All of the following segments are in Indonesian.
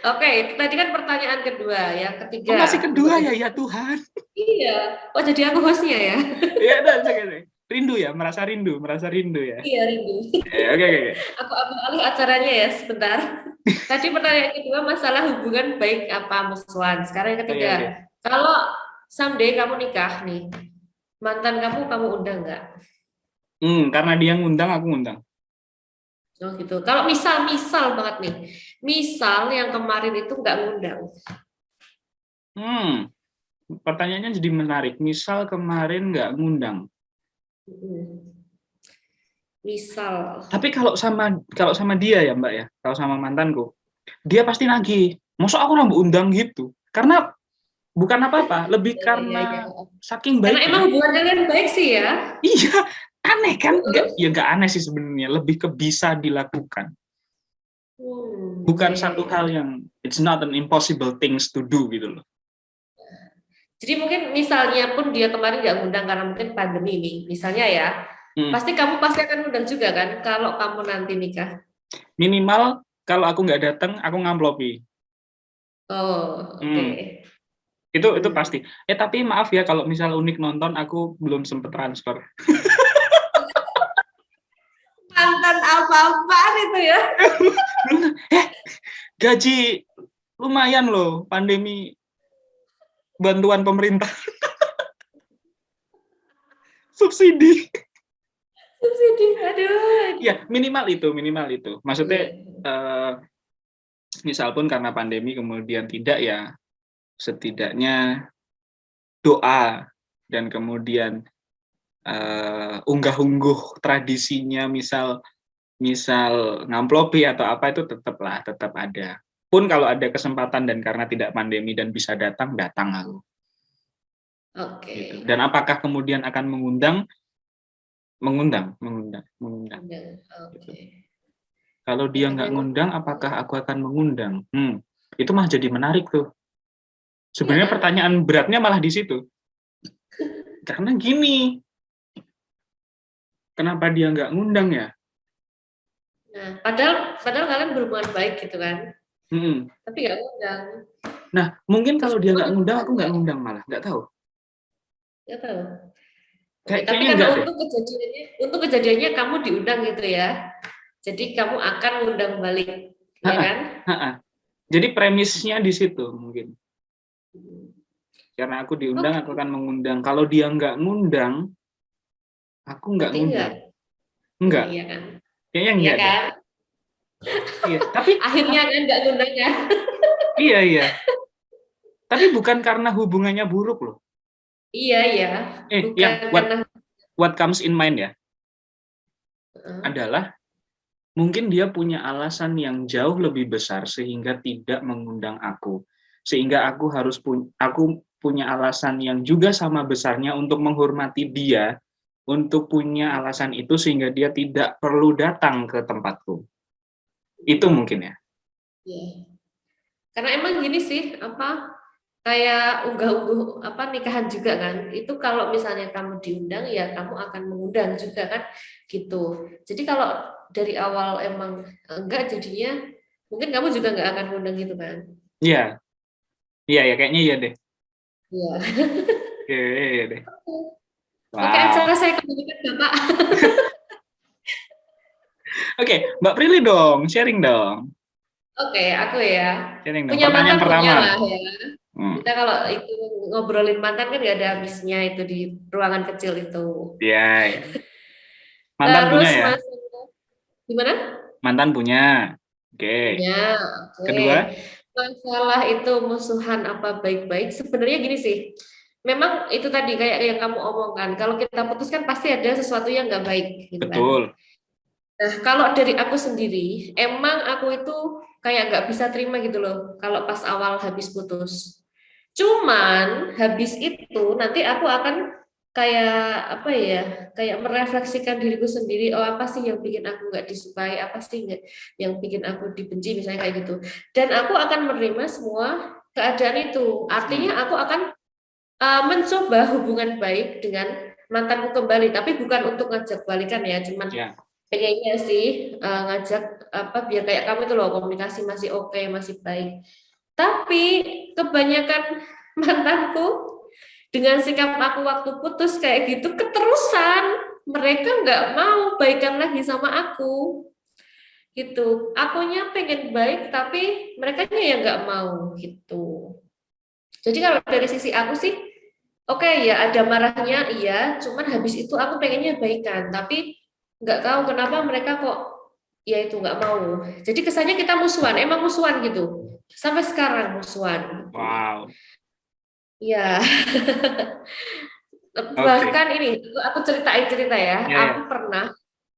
Oke, itu tadi kan pertanyaan kedua, yang Oh, masih ketiga kedua untuk ya, ya Tuhan. iya. Oh, jadi aku hostnya ya? Ya, udah, oke. Rindu ya, merasa rindu ya. Iya, rindu. Oke, oke, oke. Aku ambil alih acaranya ya sebentar. Tadi pertanyaan kedua masalah hubungan baik apa musuhan. Sekarang yang Oke, ketiga, oke. kalau someday kamu nikah nih, mantan kamu undang nggak? Karena dia ngundang, aku ngundang. Oh gitu. Kalau misal banget nih, misal yang kemarin itu nggak ngundang. Hmm, Pertanyaannya jadi menarik. Misal kemarin nggak ngundang. Mm-mm. Misal, Tapi kalau sama dia ya Mbak ya, kalau sama mantanku, dia pasti nagih. Masa aku nambah undang gitu? Karena bukan apa-apa, lebih ya, ya, ya. karena saking Karena emang baiknya. hubungan kalian baik sih ya. Iya, aneh kan? Nggak, Mm-mm. ya nggak aneh sih sebenarnya. Lebih ke bisa dilakukan. Bukan Ya, ya, satu ya. hal yang it's not an impossible things to do gitu loh. Jadi mungkin misalnya pun dia kemarin nggak ngundang karena mungkin pandemi nih, misalnya ya, Hmm, pasti akan ngundang juga kan kalau kamu nanti nikah. Minimal kalau aku nggak datang, aku ngamplopi. Oh, oke. Hmm, itu Hmm. pasti. Tapi maaf ya kalau misal Unik nonton, aku belum sempet transfer. Mantan apa-apaan itu ya? Belum. Gaji lumayan loh, pandemi bantuan pemerintah subsidi. Subsidi, aduh. Ya minimal itu. Maksudnya Iya. eh, misal pun karena pandemi kemudian tidak ya, setidaknya doa dan kemudian unggah-ungguh tradisinya, misal misal ngamplopi atau apa, itu tetap ada. Pun kalau ada kesempatan dan karena tidak pandemi dan bisa datang aku Oke. gitu. Dan apakah kemudian akan mengundang? Mengundang Ngundang. gitu. Oke. Kalau Ya dia karena nggak emang ngundang, apakah aku akan mengundang? Itu mah jadi menarik tuh. iya Sebenarnya kan? pertanyaan beratnya malah di situ. Karena gini, kenapa dia nggak ngundang ya? Nah, padahal padahal kalian berhubungan baik gitu kan. Hmm. Tapi nggak ngundang. Nah, mungkin Terus kalau dia memang nggak ngundang, aku nggak ngundang malah. Nggak tahu. nggak tahu. Oke, tapi Kayaknya karena enggak deh. untuk kejadiannya kamu diundang gitu ya. Jadi kamu akan ngundang balik, ya Ha-ha, kan? ha-ha. Jadi premisnya di situ mungkin. Karena aku diundang, aku Oke, akan mengundang. Kalau dia nggak ngundang, aku nggak berarti enggak. ngundang. Oh Enggak. iya kan? Kayaknya Iya enggak deh. kan? Iya. Tapi, Akhirnya kan nggak ngundang ya. iya, iya. Tapi bukan karena hubungannya buruk loh. Iya, iya. Yang Bukan what karena what comes in mind ya uh, adalah mungkin dia punya alasan yang jauh lebih besar sehingga tidak mengundang aku. Sehingga aku punya alasan yang juga sama besarnya untuk menghormati dia, untuk punya alasan itu sehingga dia tidak perlu datang ke tempatku. Itu mungkin ya. iya. Karena emang gini sih, apa kayak unggah-ungguh apa nikahan juga kan. Itu kalau misalnya kamu diundang ya kamu akan mengundang juga kan gitu. Jadi kalau dari awal emang enggak jadinya mungkin kamu juga nggak akan ngundang gitu kan. Iya, iya ya kayaknya iya deh. Iya. Iya, iya, iya deh. Oke, acara Wow. saya kembalikan Bapak. Oke, Mbak Prilly dong, sharing dong. Oke, aku ya. Sharing dong. Punya Pertanyaan mantan punya pertama. lah ya. Hmm. Kita kalau itu ngobrolin mantan kan gak ada habisnya itu di ruangan kecil itu. Iya, iya. Mantan punya Terus ya? Mas gimana? Mantan punya. Oke. Punya. Oke. Kedua, Masalah itu musuhan apa baik-baik sebenarnya gini sih. Memang itu tadi kayak yang kamu omongkan. Kalau kita putuskan pasti ada sesuatu yang nggak baik gitu kan. betul. Nah, kalau dari aku sendiri, emang aku itu kayak nggak bisa terima gitu loh, kalau pas awal habis putus. Cuman habis itu nanti aku akan kayak apa ya, kayak merefleksikan diriku sendiri. Oh apa sih yang bikin aku nggak disukai? Apa sih yang bikin aku dibenci misalnya kayak gitu. Dan aku akan menerima semua keadaan itu. Artinya Hmm. aku akan mencoba hubungan baik dengan mantanku kembali, tapi bukan untuk ngajak balikan ya, cuman Ya. pengennya sih ngajak apa biar kayak kamu itu loh komunikasi masih oke, masih baik. Tapi kebanyakan mantanku dengan sikap aku waktu putus kayak gitu keterusan. Mereka nggak mau baikan lagi sama aku gitu. Akunya pengen baik tapi mereka yang nggak mau gitu. Jadi kalau dari sisi aku sih, oke ya ada marahnya iya, cuman habis itu aku pengennya baikan, tapi nggak tahu kenapa mereka kok ya itu nggak mau. Jadi kesannya kita musuhan, emang musuhan gitu. Sampai sekarang musuhan gitu. Wow. Ya, Oke. bahkan ini aku ceritain cerita ya. Ya, Aku ya. pernah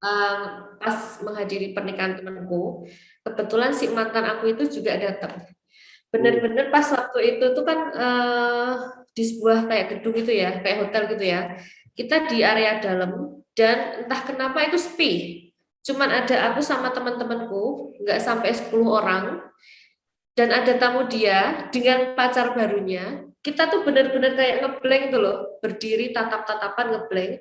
um, pas menghadiri pernikahan temanku, kebetulan si mantan aku itu juga datang. Uh, Bener-bener pas waktu itu tuh kan di sebuah kayak gedung itu ya, kayak hotel gitu ya. Kita di area dalam dan entah kenapa itu sepi. Cuman ada aku sama teman-temanku, nggak sampai 10 orang dan ada tamu dia dengan pacar barunya. Kita tuh bener-bener kayak ngeblank tuh loh, berdiri tatap-tatapan ngeblank.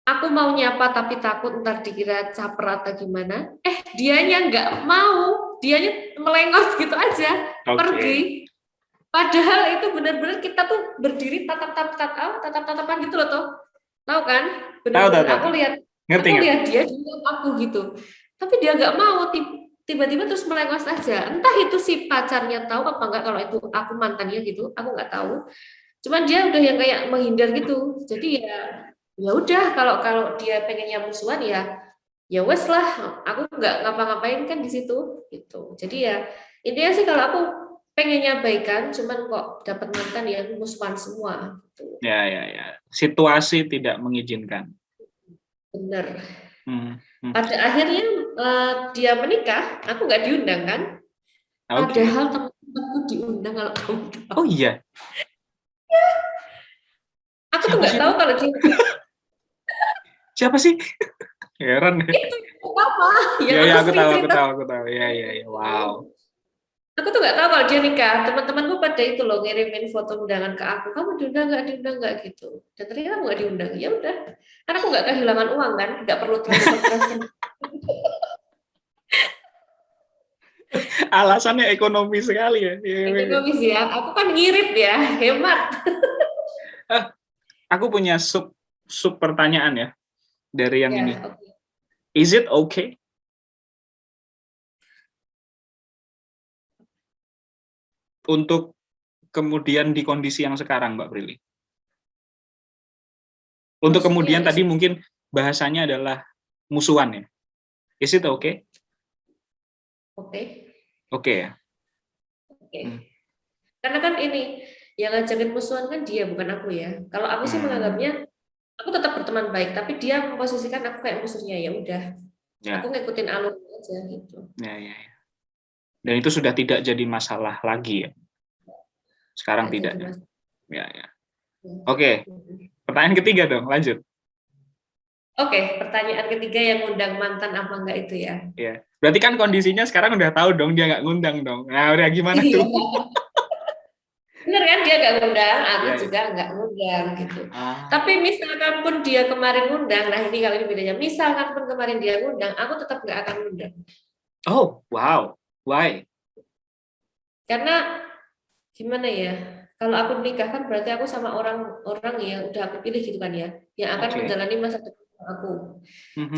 Aku mau nyapa tapi takut ntar dikira caper atau gimana. Dianya nggak mau, dianya melengos gitu aja, Oke. pergi. Padahal itu benar-benar kita tuh berdiri tatap-tatapan gitu loh toh. Tahu kan? Tahu, tahu, Benar-benar tahu, aku tahu. lihat Ngerti, aku ngerti. lihat dia lihat aku gitu. Tapi dia nggak mau tiba-tiba terus melengos aja. Entah itu si pacarnya tahu apa enggak kalau itu aku mantannya gitu, aku nggak tahu. Cuman dia udah yang kayak menghindar gitu. Jadi ya udah kalau kalau dia pengennya musuhan ya wes lah, aku nggak ngapa-ngapain kan di situ gitu. Jadi ya intinya sih kalau aku pengennya baikan, cuman kok dapat mantan yang musuhan semua gitu. Ya, ya, ya. Situasi tidak mengizinkan. Bener. Hmm, hmm. Pada akhirnya dia menikah, aku nggak diundang kan? Oke. Padahal temen-temenku diundang kalau kamu tahu. Oh iya, Aku tuh siapa nggak sih tahu itu? kalau dia Siapa sih? Heran. itu apa Ya, yang ya, aku aku sering tahu, aku cerita. tahu, aku tahu. Ya, ya, ya. Wow. Aku tuh nggak tahu kalau dia nikah. Teman-temanku pada itu loh ngirimin foto undangan ke aku. Kamu diundang nggak gitu. Dan ternyata aku nggak diundang. Ya udah, karena aku nggak kehilangan uang kan, nggak perlu transfer. Alasannya ekonomi sekali ya. Ya, ya, ya. Ekonomis ya. Aku kan ngirit ya, hemat. Eh, aku punya sub sub pertanyaan ya dari yang ini. Ya, oke. Is it okay untuk kemudian di kondisi yang sekarang, Mbak Prilly? Untuk Maksudnya kemudian tadi mungkin bahasanya adalah musuhan ya. Is it okay? oke, Oke ya. oke. Hmm. Karena kan ini yang ngajakin musuhan kan dia bukan aku ya. Kalau aku sih Hmm. menganggapnya aku tetap berteman baik, tapi dia memposisikan aku kayak musuhnya ya udah. Aku Ya, ngikutin alur aja gitu. ya, ya, ya. Dan itu sudah tidak jadi masalah lagi ya. Sekarang Nggak tidak jadi ya. masalah. Ya, ya. Oke, pertanyaan ketiga dong, lanjut. Oke, pertanyaan ketiga yang ngundang mantan apa enggak itu ya? Ya. Berarti kan kondisinya sekarang udah tahu dong dia nggak ngundang dong. Nah, udah gimana tuh? Iya. Bener kan dia nggak ngundang, aku Ya, ya. juga nggak ngundang gitu. Ah. Tapi misalkan pun dia kemarin ngundang, nah ini kalau ini bedanya. Misalkan pun kemarin dia ngundang, aku tetap nggak akan ngundang. Oh, wow. Why? Karena gimana ya? Kalau aku nikah kan berarti aku sama orang-orang yang udah aku pilih gitu kan ya, yang akan Oke. menjalani masa depan sama aku.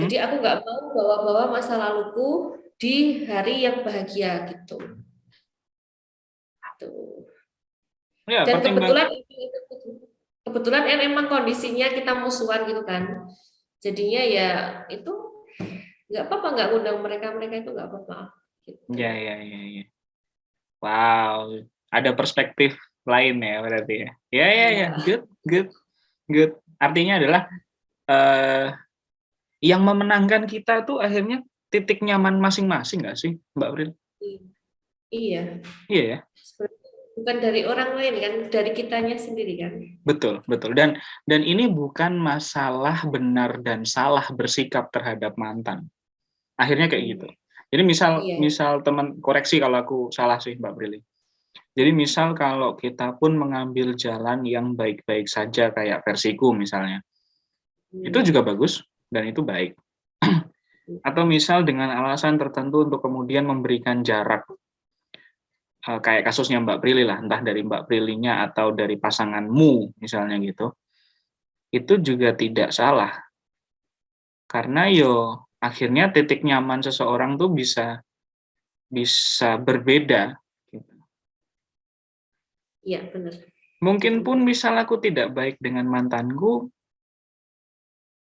Jadi Mhm. aku nggak mau bawa-bawa masa laluku di hari yang bahagia gitu. Tuh. Ya, Dan pertimbang. kebetulan kan emang kondisinya kita musuhan gitu kan. Jadinya ya itu nggak apa-apa nggak ngundang mereka itu nggak apa-apa gitu. Ya, ya, ya, ya. Wow. Ada perspektif lain ya berarti ya. Ya, ya, ya. Ya, Good, good, good. Artinya adalah eh yang memenangkan kita tuh akhirnya titik nyaman masing-masing nggak sih, Mbak Pril? iya. Iya ya. Sebenarnya bukan dari orang lain kan, dari kitanya sendiri kan. Betul, betul. Dan ini bukan masalah benar dan salah bersikap terhadap mantan. Akhirnya kayak gitu. Hmm. Jadi misal Iya. misal teman koreksi kalau aku salah sih Mbak Brili. Jadi misal kalau kita pun mengambil jalan yang baik-baik saja kayak versiku misalnya, itu Hmm. juga bagus dan itu baik. Atau misal dengan alasan tertentu untuk kemudian memberikan jarak, kayak kasusnya Mbak Prilly lah, entah dari Mbak Prilly-nya atau dari pasanganmu misalnya gitu, itu juga tidak salah. Karena akhirnya titik nyaman seseorang tuh bisa bisa berbeda. Gitu. Iya, benar. Mungkin pun misal aku tidak baik dengan mantanku,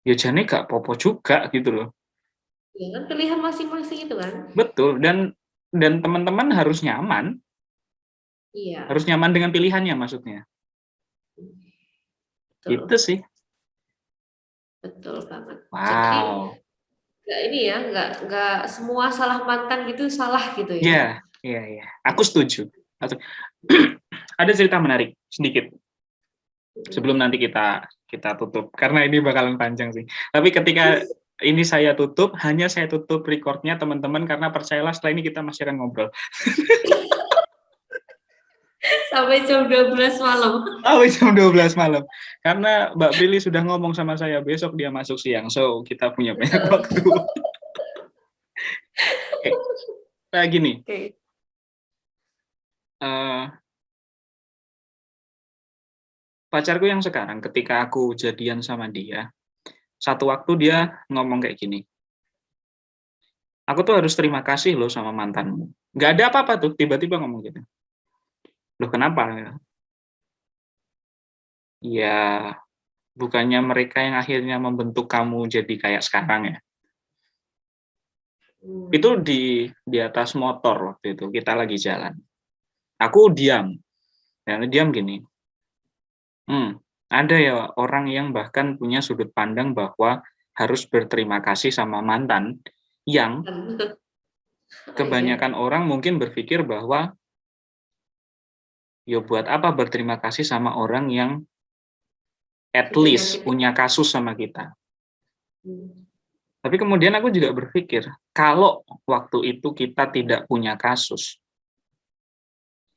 ya jane gak popo juga gitu loh. Ya kan pilihan masing-masing itu kan. Betul, dan teman-teman Iya, harus nyaman dengan pilihannya maksudnya. Itu betul. sih. Betul banget. Jadi Wow. nggak ini ya, nggak semua salah mantan gitu salah gitu ya. Ya, iya, iya. Aku setuju. Ada cerita menarik sedikit sebelum nanti kita kita tutup karena ini bakalan panjang sih. Tapi ketika ini saya tutup, hanya saya tutup recordnya teman-teman karena percayalah setelah ini kita masih akan ngobrol. Sampai jam 12 malam. Sampai jam 12 malam. Karena Mbak Prilly sudah ngomong sama saya besok dia masuk siang, so kita punya banyak waktu. Oke, nah gini, Oke. eh, pacarku yang sekarang ketika aku jadian sama dia, satu waktu dia ngomong kayak gini, aku tuh harus terima kasih loh sama mantanmu. Nggak ada apa-apa tuh, tiba-tiba ngomong gitu. Loh kenapa? Ya, bukannya mereka yang akhirnya membentuk kamu jadi kayak sekarang ya. Itu Hmm. di atas motor waktu itu, kita lagi jalan. Aku diam, ya, diam gini. Ada ya orang yang bahkan punya sudut pandang bahwa harus berterima kasih sama mantan, yang Oh, iya. kebanyakan orang mungkin berpikir bahwa, ya buat apa berterima kasih sama orang yang at Sudah least nyakitin. punya kasus sama kita. Hmm. Tapi kemudian aku juga berpikir, kalau waktu itu kita tidak punya kasus,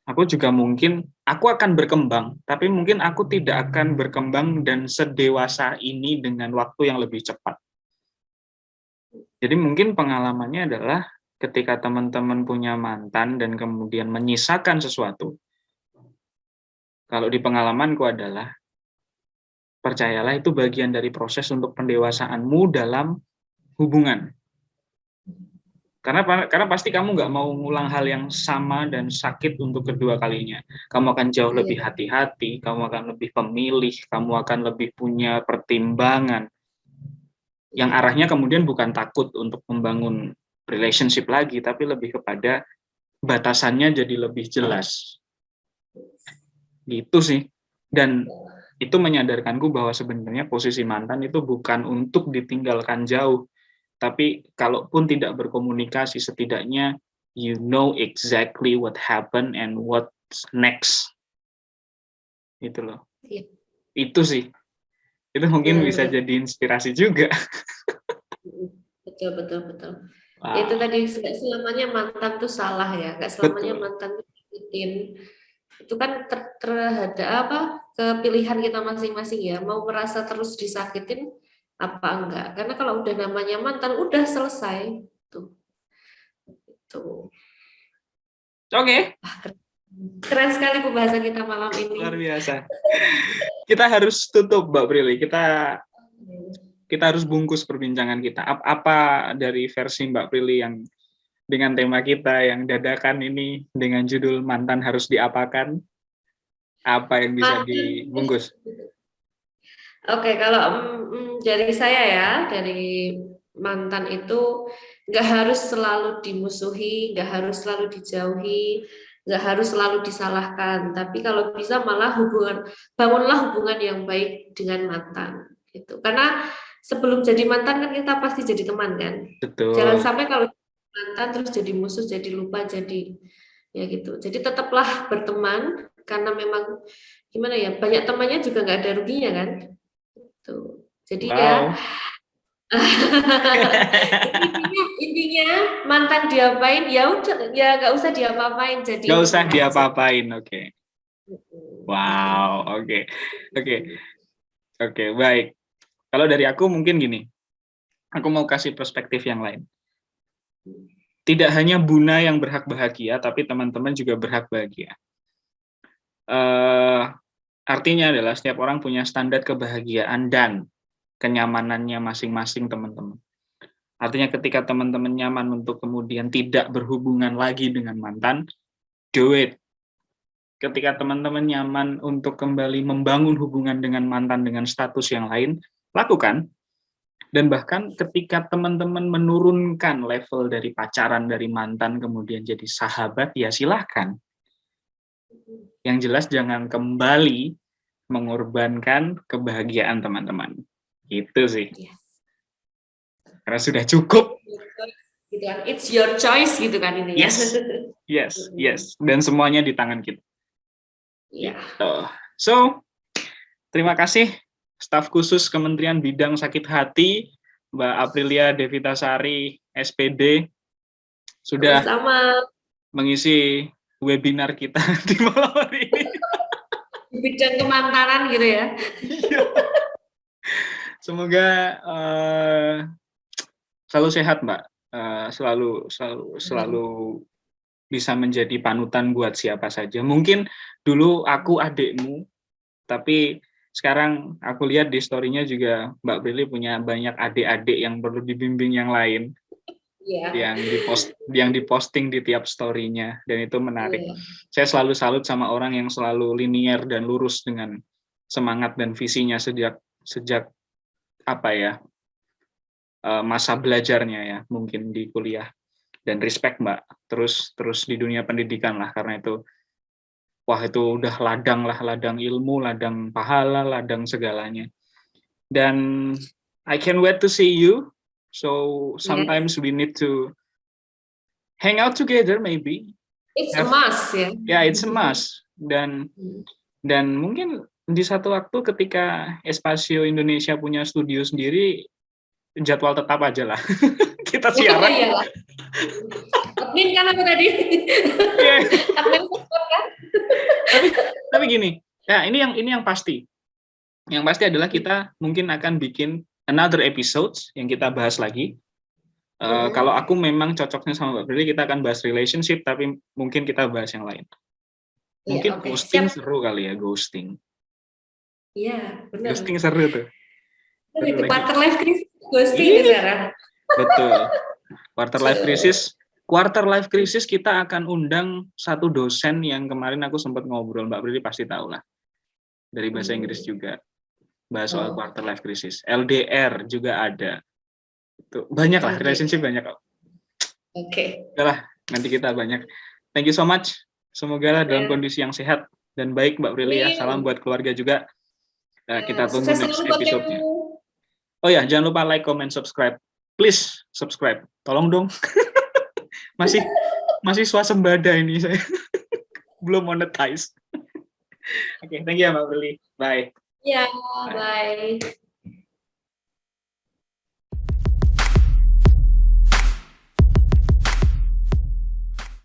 aku juga mungkin, aku akan berkembang, tapi mungkin aku tidak akan berkembang dan sedewasa ini dengan waktu yang lebih cepat. Jadi mungkin pengalamannya adalah ketika teman-teman punya mantan dan kemudian menyisakan sesuatu, kalau di pengalamanku adalah, percayalah itu bagian dari proses untuk pendewasaanmu dalam hubungan. Karena pasti kamu nggak mau ngulang hal yang sama dan sakit untuk kedua kalinya. Kamu akan jauh lebih Iya. hati-hati, kamu akan lebih pemilih, kamu akan lebih punya pertimbangan. Yang Iya. arahnya kemudian bukan takut untuk membangun relationship lagi, tapi lebih kepada batasannya jadi lebih jelas. Gitu sih. Dan itu menyadarkanku bahwa sebenarnya posisi mantan itu bukan untuk ditinggalkan jauh, tapi kalaupun tidak berkomunikasi, setidaknya you know exactly what happened and what's next. Gitu loh. Iya. Itu sih. Itu mungkin bisa Benar-benar. jadi inspirasi juga. Betul, betul, betul. Ya, itu Wow, tadi nggak selamanya mantan tuh salah ya, nggak selamanya betul. mantan tuh nyakitin. Itu kan terhadap apa kepilihan kita masing-masing ya, mau merasa terus disakitin apa enggak. Karena kalau udah namanya mantan udah selesai tuh. Tuh. Oke, Keren sekali pembahasan kita malam ini. luar biasa. Kita harus tutup, Mbak Prilly. Kita harus bungkus perbincangan kita. Apa dari versi Mbak Prilly yang dengan tema kita yang dadakan ini dengan judul mantan harus diapakan? Apa yang bisa Mantan. dibungkus? Oke, kalau dari saya ya, dari mantan itu nggak harus selalu dimusuhi, nggak harus selalu dijauhi, nggak harus selalu disalahkan. Tapi kalau bisa malah bangunlah hubungan yang baik dengan mantan. Gitu. Karena sebelum jadi mantan kan kita pasti jadi teman kan. Jangan Betul. sampai kalau mantan terus jadi musuh, jadi lupa, jadi ya gitu. Jadi tetaplah berteman karena memang gimana ya, banyak temannya juga nggak ada ruginya kan. Tuh. Jadi ya Wow. intinya mantan diapain ya udah ya nggak usah diapa-apain Gak jadiin usah teman aja. diapa-apain, oke. Mm-mm. Wow, oke. Oke, oke, baik. Kalau dari aku mungkin gini, aku mau kasih perspektif yang lain. Tidak hanya Buna yang berhak bahagia, tapi teman-teman juga berhak bahagia. Artinya adalah setiap orang punya standar kebahagiaan dan kenyamanannya masing-masing, teman-teman. Artinya ketika teman-teman nyaman untuk kemudian tidak berhubungan lagi dengan mantan, do it. Ketika teman-teman nyaman untuk kembali membangun hubungan dengan mantan dengan status yang lain, lakukan. Dan bahkan ketika teman-teman menurunkan level dari pacaran dari mantan kemudian jadi sahabat, ya silahkan. Yang jelas jangan kembali mengorbankan kebahagiaan teman-teman. Gitu sih. Yes. Karena sudah cukup. Gitu kan. It's your choice gitu kan ini. Yes. Dan semuanya di tangan kita. Iya. Gitu. So, terima kasih staf khusus Kementerian Bidang Sakit Hati, Mbak Aprilia Devitasari, SPD, sudah mengisi webinar kita di malam hari ini. Di bidang kemantanan gitu ya. Semoga selalu sehat, Mbak. Selalu bisa menjadi panutan buat siapa saja. Mungkin dulu aku adikmu, tapi sekarang aku lihat di story-nya juga Mbak Prilly punya banyak adik-adik yang perlu dibimbing yang lain. Yeah. Yang diposting di tiap story-nya, dan itu menarik. Yeah. Saya selalu salut sama orang yang selalu linier dan lurus dengan semangat dan visinya sejak masa belajarnya ya, mungkin di kuliah. Dan respect Mbak, terus di dunia pendidikan lah, karena itu wah itu udah ladang ilmu, ladang pahala, ladang segalanya. Dan I can't wait to see you. So sometimes we need to hang out together maybe. It's a must ya. Yeah, it's a must. Dan mungkin di satu waktu ketika Espasio Indonesia punya studio sendiri, jadwal tetap aja lah. Kita siaran. Admin kan aku tadi. Admin kan. Tapi gini, ya ini yang pasti. Yang pasti adalah kita mungkin akan bikin another episodes yang kita bahas lagi. Kalau aku memang cocoknya sama Mbak Prilly, kita akan bahas relationship, tapi mungkin kita bahas yang lain. Mungkin ghosting seru kali ya, ghosting. Iya, benar. Ghosting seru tuh. Itu quarter life crisis ghosting sekarang. Betul. Quarter life crisis kita akan undang satu dosen yang kemarin aku sempat ngobrol, Mbak Prilly pasti tahu lah. Dari bahasa Inggris juga. Bahas soal quarter life crisis. LDR juga ada. Itu banyak lah, relationship banyak kok. Oke. Udahlah, nanti kita banyak. Thank you so much. Semoga dalam kondisi yang sehat dan baik Mbak Prilly ya. Salam buat keluarga juga. Kita tunggu next episode-nya. Oh ya, jangan lupa like, comment, subscribe. Please subscribe. Tolong dong. masih swasembada ini saya. Belum monetize. Oke, thank you ya Mbak Prilly. Bye. Ya, bye.